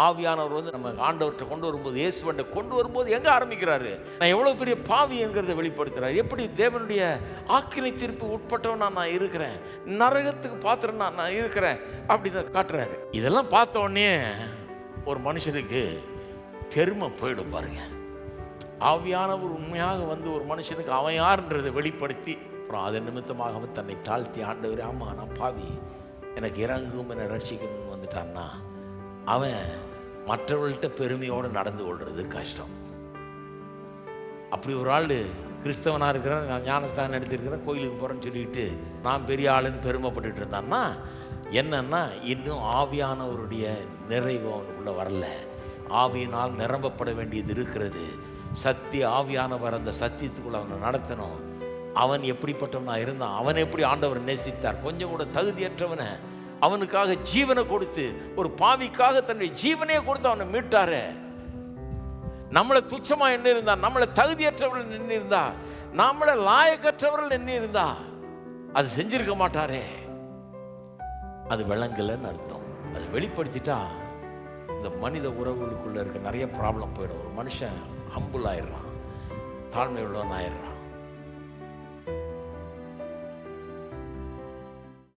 ஆவியானவர் வந்து நம்ம ஆண்டவர்கிட்ட கொண்டு வரும்போது, இயேசுவண்ட கொண்டு வரும்போது எங்கே ஆரம்பிக்கிறாரு? நான் எவ்வளோ பெரிய பாவி என்கிறத வெளிப்படுத்துகிறார். எப்படி தேவனுடைய ஆக்கினை தீர்ப்பு உட்பட்டவன் நான் இருக்கிறேன், நரகத்துக்கு பாத்திரம் நான் இருக்கிறேன் அப்படி தான் காட்டுறாரு. இதெல்லாம் பார்த்த உடனே ஒரு மனுஷனுக்கு பெருமை போயிடும் பாருங்க. ஆவியானவர் உண்மையாக வந்து ஒரு மனுஷனுக்கு அவன் யாருன்றதை வெளிப்படுத்தி அப்புறம் அதன் நிமித்தமாக அவன் தன்னை தாழ்த்தி, ஆண்டவர் ஆமாம் நான் பாவி, எனக்கு இறங்கும் என்னை ரட்சிக்கணும்னு வந்துட்டான்னா அவன் மற்றவர்கள்ட்ட பெருமையோடு நடந்து கொள்வது கஷ்டம். அப்படி ஒரு ஆள் கிறிஸ்தவனாக இருக்கிறேன், நான் ஞானஸ்தானம் எடுத்திருக்கிறேன், கோயிலுக்கு போகிறேன்னு சொல்லிட்டு நான் பெரிய ஆளுன்னு பெருமைப்பட்டு இருந்தான்னா என்னன்னா இன்னும் ஆவியானவருடைய நிறைவு அவனுக்குள்ளே வரல. ஆவியினால் நிரம்பப்பட வேண்டியது இருக்கிறது. சத்திய ஆவியானவர் அந்த சத்தியத்துக்குள்ளே அவனை நடத்தணும். அவன் எப்படிப்பட்டவனாக இருந்தான், அவன் எப்படி ஆண்டவர் நேசித்தார், கொஞ்சம் கூட தகுதியற்றவனை அவனுக்காக ஜீவனை கொடுத்து, ஒரு பாவிக்காக தன்னுடைய ஜீவனையே கொடுத்து அவனை மீட்டாரு. நம்மளை துச்சமா என்ன இருந்தா, நம்மளை தகுதியற்றவர்கள் நின்று இருந்தா, நம்மளை லாயக்கற்றவர்கள் நின்று இருந்தா அது செஞ்சிருக்க மாட்டாரே. அது விளங்கலன்னு அர்த்தம். அது வெளிப்படுத்திட்டா இந்த மனித உறவுகளுக்குள்ள இருக்க நிறைய ப்ராப்ளம் போயிடும். ஒரு மனுஷன் ஹம்புல் ஆயிடுறான், தாழ்மை உள்ளவன் ஆயிடுறான்.